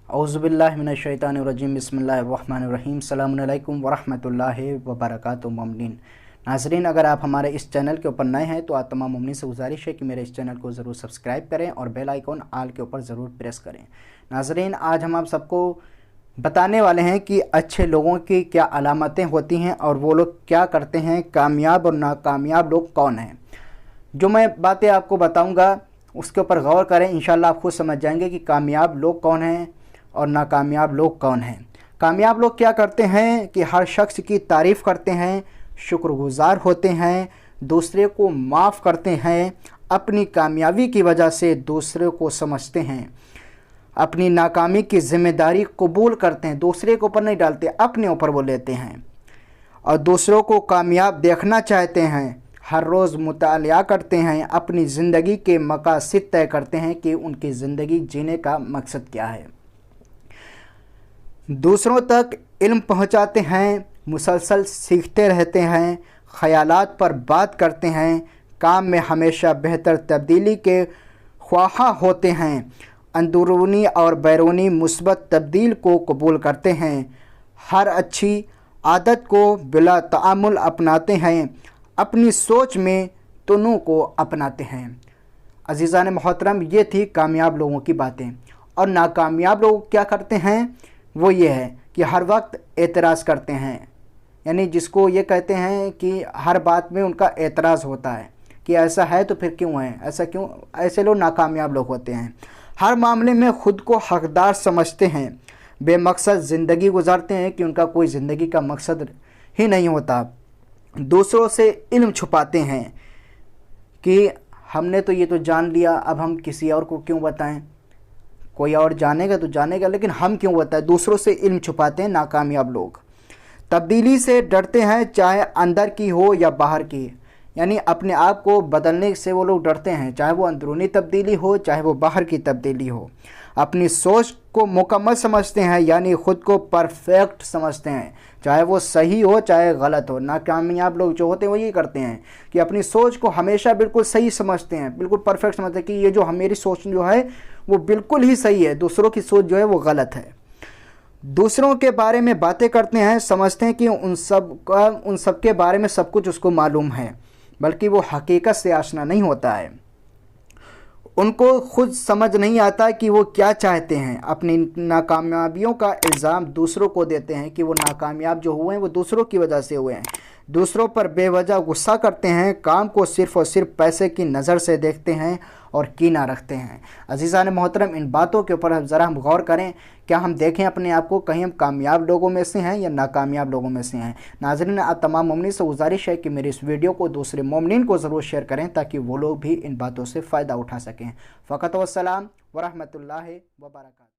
औज़ुबिल्लाहि मिनश्शैतानिर्रजीम बिस्मिल्लाहिर्रहमानिर्रहीम अस्सलामुअलैकुम वरहमतुल्लाहि वबरकातुहू। मोमिनीन नाज़रीन, अगर आप हमारे इस चैनल के ऊपर नए हैं तो आप तमाम मोमिनीन से गुजारिश है कि मेरे इस चैनल को ज़रूर सब्सक्राइब करें और बेल आइकॉन आल के ऊपर ज़रूर प्रेस करें। नाज़रीन, आज हम आप सबको बताने वाले हैं कि अच्छे लोगों की क्या अलामतें होती हैं और वो लोग क्या करते हैं, कामयाब और नाकामयाब लोग कौन हैं। जो मैं बातें आपको बताऊँगा उसके ऊपर गौर करें, इंशाल्लाह आप खुद समझ जाएंगे कि कामयाब लोग कौन हैं और नाकामयाब लोग कौन हैं। कामयाब लोग क्या करते हैं कि हर शख्स की तारीफ़ करते हैं, शुक्रगुज़ार होते हैं, दूसरे को माफ़ करते हैं, अपनी कामयाबी की वजह से दूसरे को समझते हैं, अपनी नाकामी की ज़िम्मेदारी कबूल करते हैं, दूसरे के ऊपर नहीं डालते, अपने ऊपर वो लेते हैं और दूसरों को कामयाब देखना चाहते हैं। हर रोज़ मुतालिया करते हैं, अपनी ज़िंदगी के मकासद तय करते हैं कि उनकी ज़िंदगी जीने का मकसद क्या है। दूसरों तक इल्म पहुंचाते हैं, मुसलसल सीखते रहते हैं, ख़यालात पर बात करते हैं, काम में हमेशा बेहतर तब्दीली के ख्वाहा होते हैं, अंदरूनी और बैरूनी मुस्बत तब्दील को कबूल करते हैं, हर अच्छी आदत को बिला तआम्मुल अपनाते हैं, अपनी सोच में तनु को अपनाते हैं। अज़ीज़ान मोहतरम, ये थी कामयाब लोगों की बातें। और नाकामयाब लोग क्या करते हैं, वो ये है कि हर वक्त एतराज़ करते हैं, यानी जिसको ये कहते हैं कि हर बात में उनका एतराज़ होता है कि ऐसा है तो फिर क्यों है, ऐसा क्यों। ऐसे लोग नाकामयाब लोग होते हैं। हर मामले में ख़ुद को हकदार समझते हैं, बेमकसद ज़िंदगी गुजारते हैं कि उनका कोई ज़िंदगी का मकसद ही नहीं होता। दूसरों से इल्म छुपाते हैं कि हमने तो ये तो जान लिया, अब हम किसी और को क्यों बताएं, कोई और जानेगा तो जानेगा, लेकिन हम क्यों बताएं। दूसरों से इल्म छुपाते हैं नाकामयाब लोग। तब्दीली से डरते हैं, चाहे अंदर की हो या बाहर की, यानी अपने आप को बदलने से वो लोग डरते हैं, चाहे वो अंदरूनी तब्दीली हो चाहे वो बाहर की तब्दीली हो। अपनी सोच को मुकम्मल समझते हैं, यानी ख़ुद को परफेक्ट समझते हैं, चाहे वो सही हो चाहे गलत हो। नाकामयाब लोग जो होते हैं वो ये करते हैं कि अपनी सोच को हमेशा बिल्कुल सही समझते हैं, बिल्कुल परफेक्ट समझते हैं कि ये जो मेरी सोच जो है वो बिल्कुल ही सही है, दूसरों की सोच जो है वो गलत है। दूसरों के बारे में बातें करते हैं, समझते हैं कि उन सब के बारे में सब कुछ उसको मालूम है, बल्कि वो हकीकत से आशना नहीं होता है। उनको खुद समझ नहीं आता कि वो क्या चाहते हैं। अपनी नाकामयाबियों का इल्ज़ाम दूसरों को देते हैं कि वो नाकामयाब जो हुए हैं वो दूसरों की वजह से हुए हैं। दूसरों पर बेवजह गुस्सा करते हैं, काम को सिर्फ़ और सिर्फ पैसे की नज़र से देखते हैं और कीना रखते हैं। अज़ीज़ान मोहतरम, इन बातों के ऊपर ज़रा हम गौर करें, क्या हम देखें अपने आप को कहीं हम कामयाब लोगों में से हैं या नाकामयाब लोगों में से हैं। नाज़रीन, आप तमाम मोमिनीन से गुजारिश है कि मेरी इस वीडियो को दूसरे मोमिनीन को ज़रूर शेयर करें ताकि वो लोग भी इन बातों से फ़ायदा उठा सकें। फ़क़त वस्सलाम वरहमतुल्लाहि वबरकातुहू।